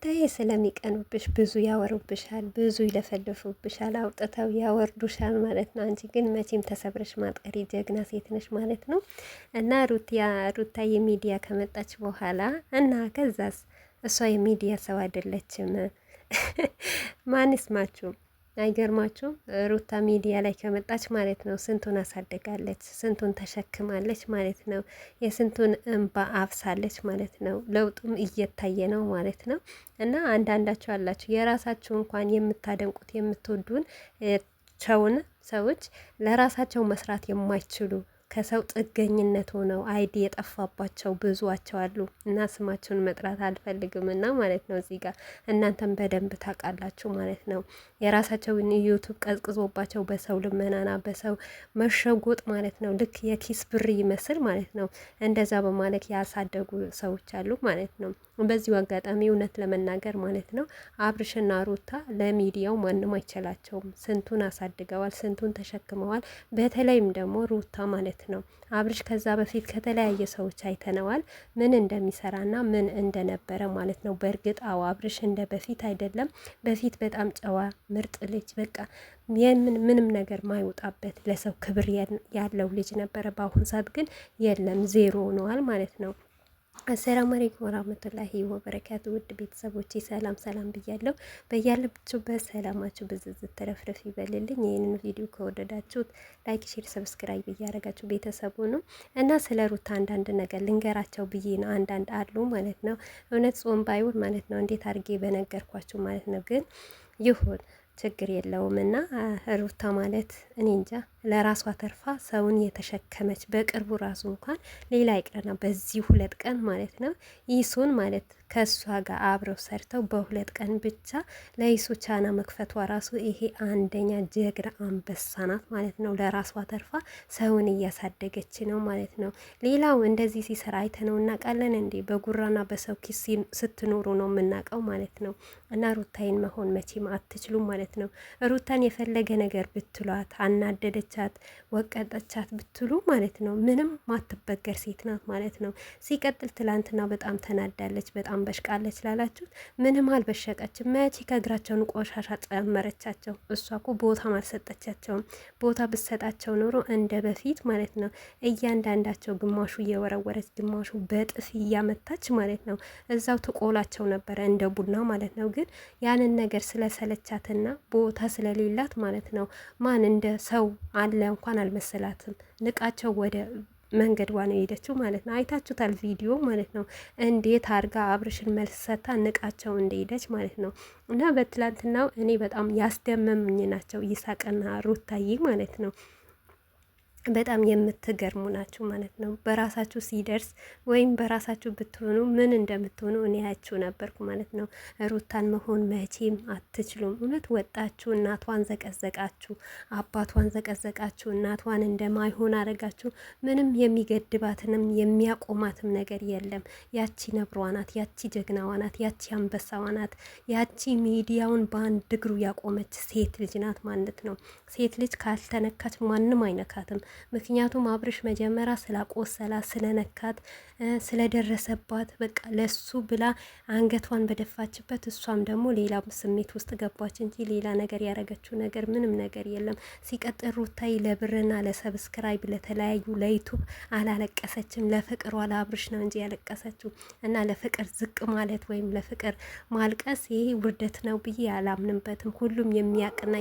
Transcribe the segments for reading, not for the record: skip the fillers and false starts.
ሩታዬ ስለሚቀኑብሽ ብዙ ያወሩብሻል፣ ብዙ ይለፈልፉብሻል፣ አውጥተው ያወርዱሻል ማለት ነው። አንቺ ግን መቼም ተሰብረሽ ማጥቀሪ ጀግና ሴት ነሽ ማለት ነው። እና ሩታዬ ሚዲያ ከመጣች በኋላ እና ከዛስ እሷ የሚዲያ ሰው አይደለችም። ማን ይስማችሁ? አይገርማችሁም? ሩታ ሚዲያ ላይ ከመጣች ማለት ነው ስንቱን አሳድጋለች፣ ስንቱን ተሸክማለች ማለት ነው። የስንቱን እንባ አፍሳለች ማለት ነው። ለውጡም እየታየ ነው ማለት ነው። እና አንዳንዳችሁ አላችሁ የራሳችሁ እንኳን የምታደንቁት የምትወዱን ቸውን ሰዎች ለራሳቸው መስራት የማይችሉ ከሰው ጥገኝነት ሆነው አይዲ የጠፋባቸው ብዙዋቸው አሉ እና ስማቸውን መጥራት አልፈልግም እና ማለት ነው። እዚህ ጋር እናንተም በደንብ ታውቃላችሁ ማለት ነው። የራሳቸውን ዩቱብ ቀዝቅዞባቸው በሰው ልመናና በሰው መሸጎጥ ማለት ነው። ልክ የኪስ ብር ይመስል ማለት ነው። እንደዛ በማለት ያሳደጉ ሰዎች አሉ ማለት ነው። በዚሁ አጋጣሚ እውነት ለመናገር ማለት ነው አብርሽና ሩታ ለሚዲያው ማንም አይችላቸውም። ስንቱን አሳድገዋል፣ ስንቱን ተሸክመዋል። በተለይም ደግሞ ሩታ ማለት ነው። አብርሽ ከዛ በፊት ከተለያየ ሰዎች አይተነዋል ምን እንደሚሰራና ምን እንደነበረ ማለት ነው። በእርግጥ አዎ አብርሽ እንደ በፊት አይደለም። በፊት በጣም ጨዋ ምርጥ ልጅ በቃ ምንም ነገር ማይወጣበት ለሰው ክብር ያለው ልጅ ነበረ። በአሁን ሰዓት ግን የለም ዜሮ ሆነዋል ማለት ነው። አሰላሙ አለይኩም ወራህመቱላሂ ወበረካቱ። ውድ ቤተሰቦቼ ሰላም ሰላም ብያለሁ። በያላችሁበት ሰላማችሁ ብዝዝት ተረፍረፍ ይበልልኝ። ይህንን ቪዲዮ ከወደዳችሁት ላይክ፣ ሼር፣ ሰብስክራይብ እያደረጋችሁ ቤተሰቡ ነው እና ስለ ሩታ አንዳንድ ነገር ልንገራቸው ብዬ ነው። አንዳንድ አሉ ማለት ነው እውነት ጾም ባይውል ማለት ነው እንዴት አድርጌ በነገርኳችሁ ማለት ነው። ግን ይሁን ችግር የለውም እና ሩታ ማለት እኔ እንጃ ለራሷ ተርፋ ሰውን የተሸከመች በቅርቡ ራሱ እንኳን ሌላ ይቅርና በዚህ 2 ቀን ማለት ነው ይሱን ማለት ከእሷ ጋር አብረው ሰርተው በ2 ቀን ብቻ ለይሱ ቻና መክፈቷ ራሱ ይሄ አንደኛ ጀግና አንበሳ ናት ማለት ነው። ለራሷ ተርፋ ሰውን እያሳደገች ነው ማለት ነው። ሌላው እንደዚህ ሲሰራ አይተነው እናውቃለን እንዴ? በጉራና በሰው ኪስ ስትኖሩ ነው የምናውቀው ማለት ነው። እና ሩታይን መሆን መቼም አትችሉም ማለት ነው። ሩታን የፈለገ ነገር ብትሏት አናደደቻት፣ ወቀጠቻት ብትሉ ማለት ነው ምንም ማትበገር ሴት ናት ማለት ነው። ሲቀጥል ትላንትና በጣም ተናዳለች፣ በጣም በሽቃለች ላላችሁት ምንም አልበሸቀችም። መቼ ከእግራቸውን ቆሻሻ ጨመረቻቸው? እሷ እኮ ቦታም አልሰጠቻቸውም። ቦታ ብሰጣቸው ኖሮ እንደ በፊት ማለት ነው እያንዳንዳቸው ግማሹ እየወረወረች ግማሹ በጥፊ እያመታች ማለት ነው እዛው ትቆላቸው ነበረ እንደ ቡና ማለት ነው። ግን ያንን ነገር ስለሰለቻትና ቦታ ስለሌላት ማለት ነው ማን እንደ ሰው አለ እንኳን አልመሰላትም። ንቃቸው ወደ መንገድዋ ነው የሄደችው ማለት ነው። አይታችሁታል ቪዲዮ ማለት ነው እንዴት አርጋ አብርሽን መልስ ሰታ ንቃቸው እንደሄደች ማለት ነው። እና በትላንትናው እኔ በጣም ያስደመሙኝ ናቸው ይሳቅና ሩታዬ ማለት ነው። በጣም የምትገርሙ ናችሁ ማለት ነው። በራሳችሁ ሲደርስ ወይም በራሳችሁ ብትሆኑ ምን እንደምትሆኑ እኔ ያችሁ ነበርኩ ማለት ነው። ሩታን መሆን መቼም አትችሉም። እውነት ወጣችሁ፣ እናቷን ዘቀዘቃችሁ፣ አባቷን ዘቀዘቃችሁ፣ እናቷን እንደማይሆን አረጋችሁ። ምንም የሚገድባትንም የሚያቆማትም ነገር የለም። ያቺ ነብሯ ናት፣ ያቺ ጀግናዋ ናት፣ ያቺ አንበሳዋ ናት፣ ያቺ ሚዲያውን በአንድ እግሩ ያቆመች ሴት ልጅ ናት ማለት ነው። ሴት ልጅ ካልተነካች ማንም አይነካትም። ምክንያቱም አብርሽ መጀመሪያ ስላቆሰላ ስለነካት ስለደረሰባት በቃ ለሱ ብላ አንገቷን በደፋችበት እሷም ደግሞ ሌላ ስሜት ውስጥ ገባች እንጂ ሌላ ነገር ያረገችው ነገር ምንም ነገር የለም። ሲቀጥል ሩታይ ለብርና ለሰብስክራይብ ለተለያዩ ለዩቱብ አላለቀሰችም። ለፍቅሯ ለአብርሽ ነው እንጂ ያለቀሰችው እና ለፍቅር ዝቅ ማለት ወይም ለፍቅር ማልቀስ ይሄ ውርደት ነው ብዬ አላምንበትም። ሁሉም የሚያቅና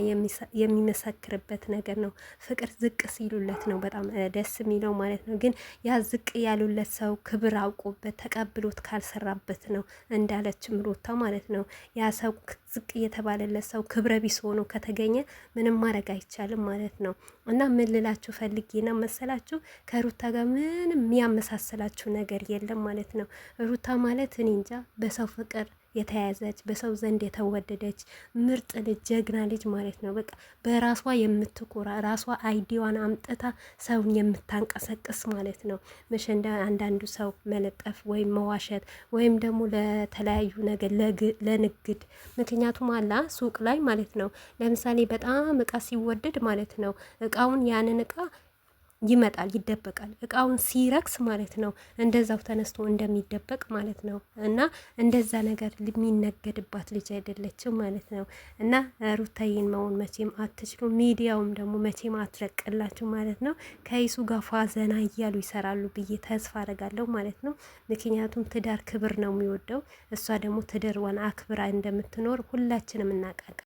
የሚመሰክርበት ነገር ነው። ፍቅር ዝቅ ሲሉለት ነው በጣም ደስ የሚለው ማለት ነው። ግን ያ ዝቅ ያሉለት ሰው ክብር አውቆበት ተቀብሎት ካልሰራበት ነው እንዳለችም ሩታ ማለት ነው። ያ ሰው ዝቅ የተባለለት ሰው ክብረ ቢስ ሆኖ ከተገኘ ምንም ማድረግ አይቻልም ማለት ነው። እና ምን ልላችሁ ፈልጌ ነው መሰላችሁ ከሩታ ጋር ምንም የሚያመሳስላችሁ ነገር የለም ማለት ነው። ሩታ ማለት እኔ እንጃ በሰው ፍቅር የተያዘች በሰው ዘንድ የተወደደች ምርጥ ልጅ ጀግና ልጅ ማለት ነው። በቃ በራሷ የምትኮራ ራሷ አይዲዋን አምጥታ ሰውን የምታንቀሰቅስ ማለት ነው። ምሽ እንደ አንዳንዱ ሰው መለጠፍ ወይም መዋሸት ወይም ደግሞ ለተለያዩ ነገር ለንግድ ምክንያቱም አላ ሱቅ ላይ ማለት ነው ለምሳሌ በጣም እቃ ሲወደድ ማለት ነው እቃውን ያንን እቃ ይመጣል፣ ይደበቃል። እቃውን ሲረክስ ማለት ነው እንደዛው ተነስቶ እንደሚደበቅ ማለት ነው። እና እንደዛ ነገር የሚነገድባት ልጅ አይደለችም ማለት ነው። እና ሩታዬን መሆን መቼም አትችሉ፣ ሚዲያውም ደግሞ መቼም አትለቅላችሁ ማለት ነው። ከይሱ ጋር ፋዘና እያሉ ይሰራሉ ብዬ ተስፋ አደርጋለሁ ማለት ነው። ምክንያቱም ትዳር ክብር ነው የሚወደው፣ እሷ ደግሞ ትዳርዋን አክብራ እንደምትኖር ሁላችንም እናውቃለን።